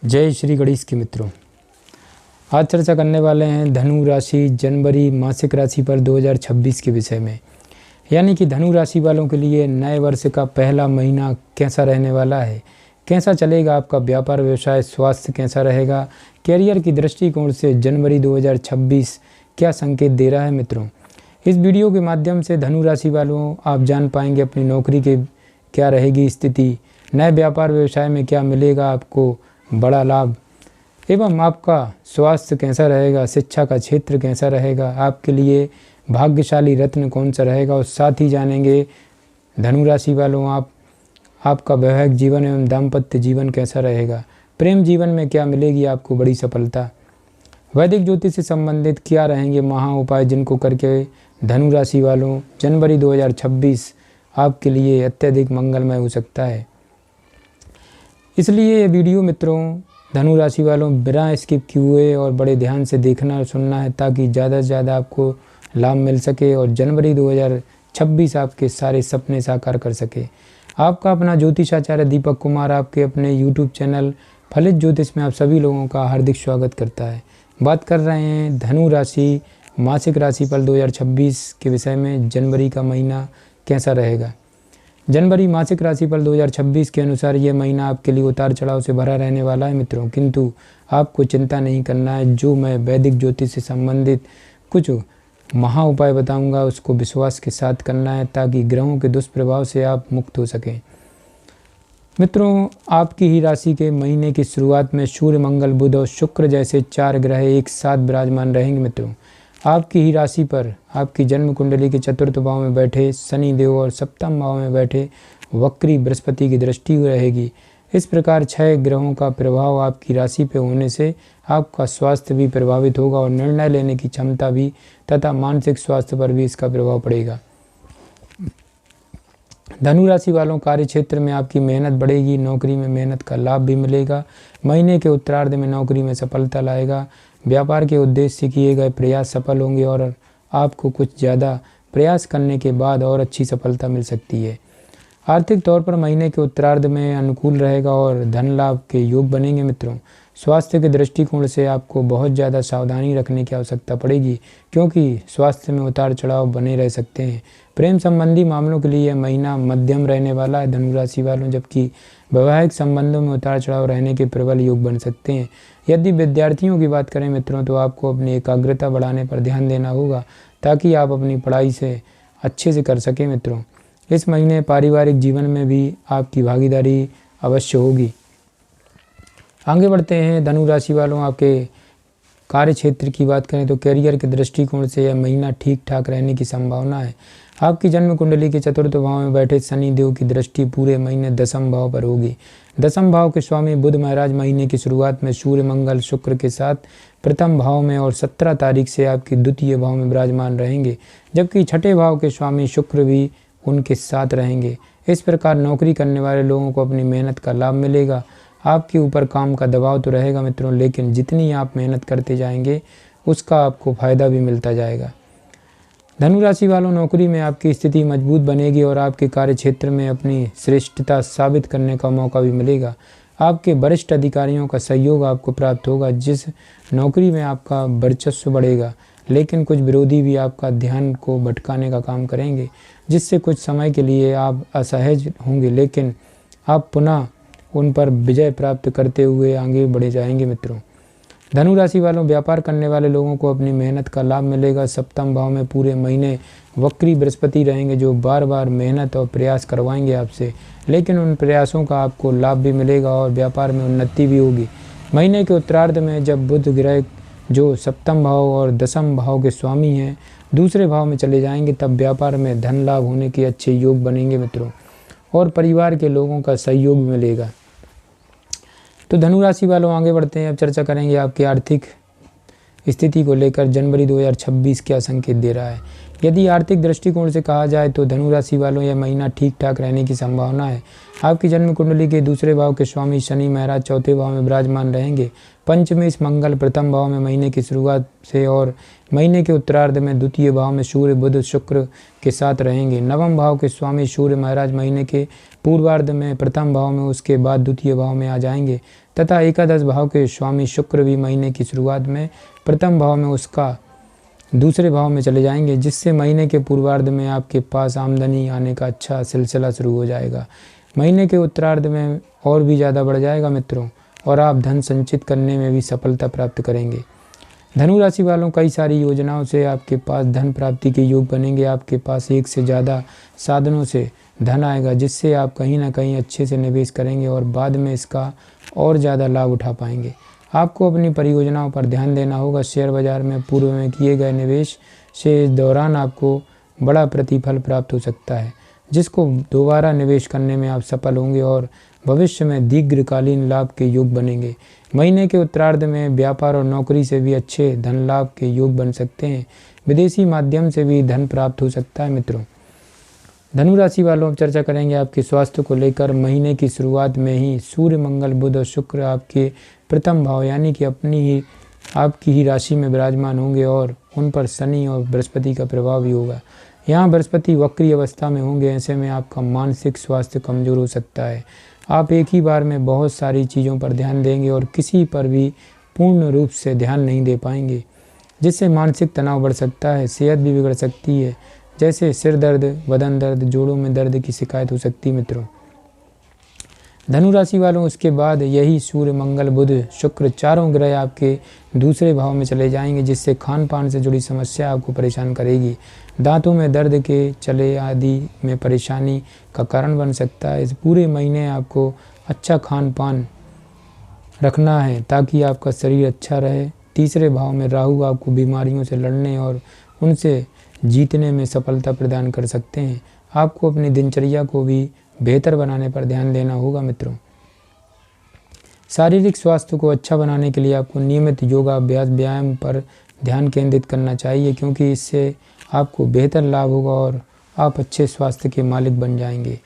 जय श्री गणेश के मित्रों, आज चर्चा करने वाले हैं धनु राशि जनवरी मासिक राशि पर 2026 के विषय में। यानी कि धनु राशि वालों के लिए नए वर्ष का पहला महीना कैसा रहने वाला है, कैसा चलेगा आपका व्यापार व्यवसाय, स्वास्थ्य कैसा रहेगा, कैरियर की दृष्टिकोण से जनवरी 2026 क्या संकेत दे रहा है। मित्रों, इस वीडियो के माध्यम से धनु राशि वालों आप जान पाएंगे अपनी नौकरी के क्या रहेगी स्थिति, नए व्यापार व्यवसाय में क्या मिलेगा आपको बड़ा लाभ, एवं आपका स्वास्थ्य कैसा रहेगा, शिक्षा का क्षेत्र कैसा रहेगा, आपके लिए भाग्यशाली रत्न कौन सा रहेगा। और साथ ही जानेंगे धनु राशि वालों आपका वैवाहिक जीवन एवं दाम्पत्य जीवन कैसा रहेगा, प्रेम जीवन में क्या मिलेगी आपको बड़ी सफलता, वैदिक ज्योतिष से संबंधित क्या रहेंगे महा उपाय जिनको करके धनु राशि वालों जनवरी 2026 आपके लिए अत्यधिक मंगलमय हो सकता है। इसलिए ये वीडियो मित्रों धनु राशि वालों बिना स्किप किए हुए और बड़े ध्यान से देखना और सुनना है, ताकि ज़्यादा से ज़्यादा आपको लाभ मिल सके और जनवरी 2026 आपके सारे सपने साकार कर सके। आपका अपना ज्योतिषाचार्य दीपक कुमार आपके अपने यूट्यूब चैनल फलित ज्योतिष में आप सभी लोगों का हार्दिक स्वागत करता है। बात कर रहे हैं धनु राशि मासिक राशिफल 2026 के विषय में, जनवरी का महीना कैसा रहेगा। जनवरी मासिक राशिफल 2026 के अनुसार ये महीना आपके लिए उतार चढ़ाव से भरा रहने वाला है मित्रों, किंतु आपको चिंता नहीं करना है। जो मैं वैदिक ज्योतिष से संबंधित कुछ महा उपाय बताऊंगा उसको विश्वास के साथ करना है, ताकि ग्रहों के दुष्प्रभाव से आप मुक्त हो सकें। मित्रों, आपकी ही राशि के महीने की शुरुआत में सूर्य, मंगल, बुध और शुक्र जैसे 4 ग्रह एक साथ विराजमान रहेंगे। मित्रों, आपकी ही राशि पर आपकी जन्म कुंडली के चतुर्थ भाव में बैठे शनि देव और सप्तम भाव में बैठे वक्री बृहस्पति की दृष्टि रहेगी। इस प्रकार 6 ग्रहों का प्रभाव आपकी राशि पर होने से आपका स्वास्थ्य भी प्रभावित होगा और निर्णय लेने की क्षमता भी तथा मानसिक स्वास्थ्य पर भी इसका प्रभाव पड़ेगा। धनु राशि वालों कार्य क्षेत्र में आपकी मेहनत बढ़ेगी, नौकरी में मेहनत का लाभ भी मिलेगा। महीने के उत्तरार्ध में नौकरी में सफलता लाएगा। व्यापार के उद्देश्य से किए गए प्रयास सफल होंगे और आपको कुछ ज़्यादा प्रयास करने के बाद और अच्छी सफलता मिल सकती है। आर्थिक तौर पर महीने के उत्तरार्ध में अनुकूल रहेगा और धन लाभ के योग बनेंगे। मित्रों, स्वास्थ्य के दृष्टिकोण से आपको बहुत ज़्यादा सावधानी रखने की आवश्यकता पड़ेगी, क्योंकि स्वास्थ्य में उतार चढ़ाव बने रह सकते हैं। प्रेम संबंधी मामलों के लिए यह महीना मध्यम रहने वाला है धनु राशि वालों, जबकि वैवाहिक संबंधों में उतार चढ़ाव रहने के प्रबल योग बन सकते हैं। यदि विद्यार्थियों की बात करें मित्रों, तो आपको अपनी एकाग्रता बढ़ाने पर ध्यान देना होगा, ताकि आप अपनी पढ़ाई से अच्छे से कर सकें। मित्रों, इस महीने पारिवारिक जीवन में भी आपकी भागीदारी अवश्य होगी। आगे बढ़ते हैं धनु राशि वालों, आपके कार्य क्षेत्र की बात करें तो कैरियर के दृष्टिकोण से यह महीना ठीक ठाक रहने की संभावना है। आपकी जन्म कुंडली के चतुर्थ भाव में बैठे शनि देव की दृष्टि पूरे महीने दसम भाव पर होगी। दसम भाव के स्वामी बुध महाराज महीने की शुरुआत में सूर्य, मंगल, शुक्र के साथ प्रथम भाव में और 17 तारीख से आपकी द्वितीय भाव में विराजमान रहेंगे, जबकि छठे भाव के स्वामी शुक्र भी उनके साथ रहेंगे। इस प्रकार नौकरी करने वाले लोगों को अपनी मेहनत का लाभ मिलेगा। आपके ऊपर काम का दबाव तो रहेगा मित्रों, लेकिन जितनी आप मेहनत करते जाएंगे उसका आपको फायदा भी मिलता जाएगा। धनु राशि वालों, नौकरी में आपकी स्थिति मजबूत बनेगी और आपके कार्य क्षेत्र में अपनी श्रेष्ठता साबित करने का मौका भी मिलेगा। आपके वरिष्ठ अधिकारियों का सहयोग आपको प्राप्त होगा, जिस नौकरी में आपका वर्चस्व बढ़ेगा। लेकिन कुछ विरोधी भी आपका ध्यान को भटकाने का काम करेंगे, जिससे कुछ समय के लिए आप असहज होंगे, लेकिन आप पुनः उन पर विजय प्राप्त करते हुए आगे बढ़े जाएंगे। मित्रों, धनु राशि वालों, व्यापार करने वाले लोगों को अपनी मेहनत का लाभ मिलेगा। सप्तम भाव में पूरे महीने वक्री बृहस्पति रहेंगे, जो बार बार मेहनत और प्रयास करवाएंगे आपसे, लेकिन उन प्रयासों का आपको लाभ भी मिलेगा और व्यापार में उन्नति भी होगी। महीने के उत्तरार्ध में जब बुध ग्रह, जो सप्तम भाव और दसम भाव के स्वामी हैं, दूसरे भाव में चले जाएंगे, तब व्यापार में धन लाभ होने के अच्छे योग बनेंगे मित्रों, और परिवार के लोगों का सहयोग मिलेगा। तो धनु राशि वालों, आगे बढ़ते हैं। अब चर्चा करेंगे आपकी आर्थिक स्थिति को लेकर जनवरी 2026 क्या संकेत दे रहा है। यदि आर्थिक दृष्टिकोण से कहा जाए तो धनु राशि वालों यह महीना ठीक ठाक रहने की संभावना है। आपकी जन्म कुंडली के दूसरे भाव के स्वामी शनि महाराज चौथे भाव में विराजमान रहेंगे। पंचमेश मंगल प्रथम भाव में महीने की शुरुआत से और महीने के उत्तरार्ध में द्वितीय भाव में सूर्य, बुध, शुक्र के साथ रहेंगे। नवम भाव के स्वामी सूर्य महाराज महीने के पूर्वार्ध में प्रथम भाव में, उसके बाद द्वितीय भाव में आ जाएंगे। तथा एकादश भाव के स्वामी शुक्र भी महीने की शुरुआत में प्रथम भाव में उसका दूसरे भाव में चले जाएंगे, जिससे महीने के पूर्वार्ध में आपके पास आमदनी आने का अच्छा सिलसिला शुरू हो जाएगा। महीने के उत्तरार्ध में और भी ज़्यादा बढ़ जाएगा मित्रों, और आप धन संचित करने में भी सफलता प्राप्त करेंगे। धनु राशि वालों, कई सारी योजनाओं से आपके पास धन प्राप्ति के योग बनेंगे। आपके पास एक से ज़्यादा साधनों से धन आएगा, जिससे आप कहीं ना कहीं अच्छे से निवेश करेंगे और बाद में इसका और ज़्यादा लाभ उठा पाएंगे। आपको अपनी परियोजनाओं पर ध्यान देना होगा। शेयर बाजार में पूर्व में किए गए निवेश से इस दौरान आपको बड़ा प्रतिफल प्राप्त हो सकता है, जिसको दोबारा निवेश करने में आप सफल होंगे और भविष्य में दीर्घकालीन लाभ के योग बनेंगे। महीने के उत्तरार्ध में व्यापार और नौकरी से भी अच्छे धन लाभ के योग बन सकते हैं। विदेशी माध्यम से भी धन प्राप्त हो सकता है मित्रों। धनु राशि वालों, अब चर्चा करेंगे आपके स्वास्थ्य को लेकर। महीने की शुरुआत में ही सूर्य, मंगल, बुध और शुक्र आपके प्रथम भाव यानी कि आपकी ही राशि में विराजमान होंगे और उन पर शनि और बृहस्पति का प्रभाव भी होगा। यहाँ बृहस्पति वक्री अवस्था में होंगे, ऐसे में आपका मानसिक स्वास्थ्य कमज़ोर हो सकता है। आप एक ही बार में बहुत सारी चीज़ों पर ध्यान देंगे और किसी पर भी पूर्ण रूप से ध्यान नहीं दे पाएंगे, जिससे मानसिक तनाव बढ़ सकता है। सेहत भी बिगड़ सकती है, जैसे सिर दर्द, बदन दर्द, जोड़ों में दर्द की शिकायत हो सकती है मित्रों। धनु राशि वालों, उसके बाद यही सूर्य, मंगल, बुध, शुक्र चारों ग्रह आपके दूसरे भाव में चले जाएंगे, जिससे खान पान से जुड़ी समस्या आपको परेशान करेगी। दांतों में दर्द के चले आदि में परेशानी का कारण बन सकता है। इस पूरे महीने आपको अच्छा खान पान रखना है ताकि आपका शरीर अच्छा रहे। तीसरे भाव में राहु आपको बीमारियों से लड़ने और उनसे जीतने में सफलता प्रदान कर सकते हैं। आपको अपनी दिनचर्या को भी बेहतर बनाने पर ध्यान देना होगा मित्रों। शारीरिक स्वास्थ्य को अच्छा बनाने के लिए आपको नियमित योगा अभ्यास, व्यायाम पर ध्यान केंद्रित करना चाहिए, क्योंकि इससे आपको बेहतर लाभ होगा और आप अच्छे स्वास्थ्य के मालिक बन जाएंगे।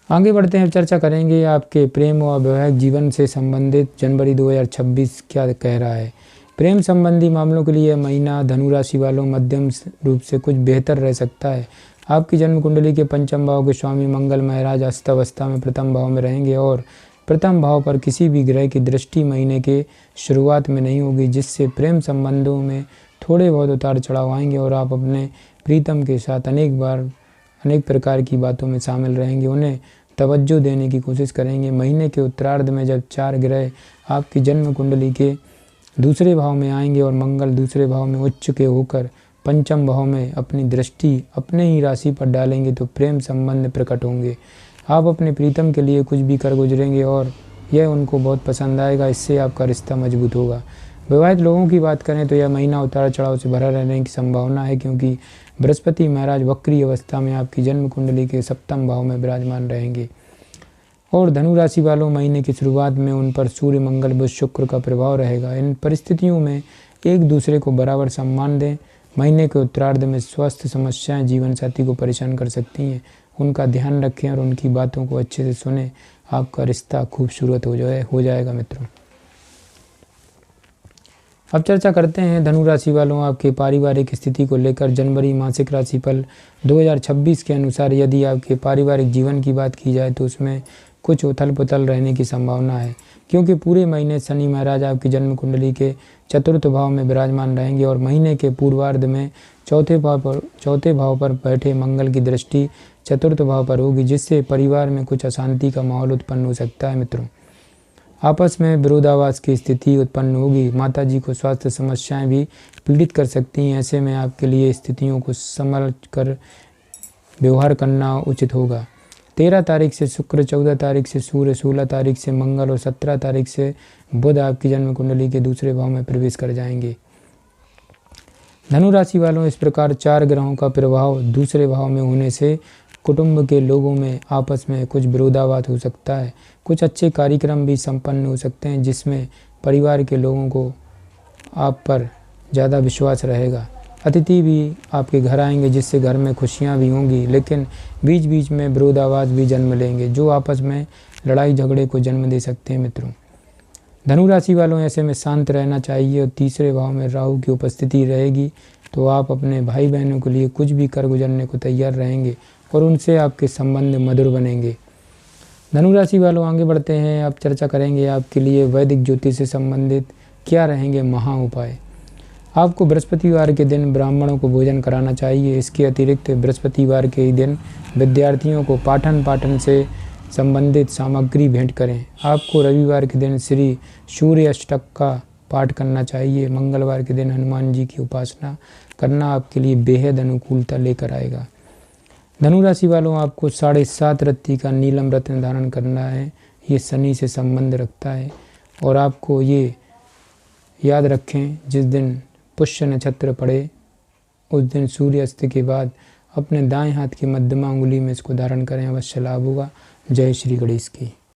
आगे बढ़ते हैं, चर्चा करेंगे आपके प्रेम और वैवाहिक जीवन से संबंधित जनवरी 2026 क्या कह रहा है। प्रेम संबंधी मामलों के लिए महीना धनु राशि वालों मध्यम रूप से कुछ बेहतर रह सकता है। आपकी जन्म कुंडली के पंचम भाव के स्वामी मंगल महाराज अष्टावस्था में प्रथम भाव में रहेंगे और प्रथम भाव पर किसी भी ग्रह की दृष्टि महीने के शुरुआत में नहीं होगी, जिससे प्रेम संबंधों में थोड़े बहुत उतार चढ़ाव आएंगे और आप अपने प्रीतम के साथ अनेक प्रकार की बातों में शामिल रहेंगे, उन्हें तवज्जो देने की कोशिश करेंगे। महीने के उत्तरार्ध में जब चार ग्रह आपकी जन्म कुंडली के दूसरे भाव में आएंगे और मंगल दूसरे भाव में उच्च के होकर पंचम भाव में अपनी दृष्टि अपने ही राशि पर डालेंगे, तो प्रेम संबंध प्रकट होंगे। आप अपने प्रीतम के लिए कुछ भी कर गुजरेंगे और यह उनको बहुत पसंद आएगा। इससे आपका रिश्ता मजबूत होगा। विवाहित लोगों की बात करें तो यह महीना उतार चढ़ाव से भरा रहने की संभावना है, क्योंकि बृहस्पति महाराज वक्री अवस्था में आपकी जन्म कुंडली के सप्तम भाव में विराजमान रहेंगे। और धनु राशि वालों, महीने की शुरुआत में उन पर सूर्य, मंगल, बुध, शुक्र का प्रभाव रहेगा। इन परिस्थितियों में एक दूसरे को बराबर सम्मान दें। महीने के उत्तरार्ध में स्वास्थ्य समस्याएं जीवन साथी को परेशान कर सकती हैं, उनका ध्यान रखें और उनकी बातों को अच्छे से सुनें। आपका रिश्ता खूबसूरत हो जाएगा मित्रों। अब चर्चा करते हैं धनु राशि वालों आपके पारिवारिक स्थिति को लेकर। जनवरी मासिक राशिफल 2026 के अनुसार यदि आपके पारिवारिक जीवन की बात की जाए तो उसमें कुछ उथल पुथल रहने की संभावना है, क्योंकि पूरे महीने शनि महाराज आपकी जन्म कुंडली के चतुर्थ भाव में विराजमान रहेंगे और महीने के पूर्वार्ध में चौथे भाव पर बैठे मंगल की दृष्टि चतुर्थ भाव पर होगी, जिससे परिवार में कुछ अशांति का माहौल उत्पन्न हो सकता है मित्रों। आपस में विरोधाभास की स्थिति उत्पन्न होगी। माताजी को स्वास्थ्य समस्याएं भी पीड़ित कर सकती हैं। ऐसे में आपके लिए स्थितियों को संभल कर व्यवहार करना उचित होगा। 13 तारीख से शुक्र, 14 तारीख से सूर्य, 16 तारीख से मंगल और 17 तारीख से बुध आपकी जन्म कुंडली के दूसरे भाव में प्रवेश कर जाएंगे। धनु राशि वालों, इस प्रकार चार ग्रहों का प्रभाव दूसरे भाव में होने से कुटुंब के लोगों में आपस में कुछ विरोधाभास हो सकता है। कुछ अच्छे कार्यक्रम भी संपन्न हो सकते हैं, जिसमें परिवार के लोगों को आप पर ज़्यादा विश्वास रहेगा। अतिथि भी आपके घर आएंगे, जिससे घर में खुशियां भी होंगी, लेकिन बीच बीच में विरोधाभास भी जन्म लेंगे, जो आपस में लड़ाई झगड़े को जन्म दे सकते हैं मित्रों। धनु राशि वालों, ऐसे में शांत रहना चाहिए और तीसरे भाव में राहु की उपस्थिति रहेगी, तो आप अपने भाई बहनों के लिए कुछ भी कर गुजरने को तैयार रहेंगे और उनसे आपके संबंध मधुर बनेंगे। धनु राशि वालों आगे बढ़ते हैं। अब चर्चा करेंगे आपके लिए वैदिक ज्योतिष से संबंधित क्या रहेंगे महा उपाय। आपको बृहस्पतिवार के दिन ब्राह्मणों को भोजन कराना चाहिए। इसके अतिरिक्त बृहस्पतिवार के दिन विद्यार्थियों को पाठन से संबंधित सामग्री भेंट करें। आपको रविवार के दिन श्री सूर्य अष्टक का पाठ करना चाहिए। मंगलवार के दिन हनुमान जी की उपासना करना आपके लिए बेहद अनुकूलता लेकर आएगा। धनु राशि वालों आपको 7.5 रत्ती का नीलम रत्न धारण करना है। ये शनि से संबंध रखता है और आपको ये याद रखें, जिस दिन पुष्य नक्षत्र पड़े उस दिन सूर्यास्त के बाद अपने दाएं हाथ की मध्यमा उंगली में इसको धारण करें, अवश्य लाभ होगा। जय श्री गणेश की।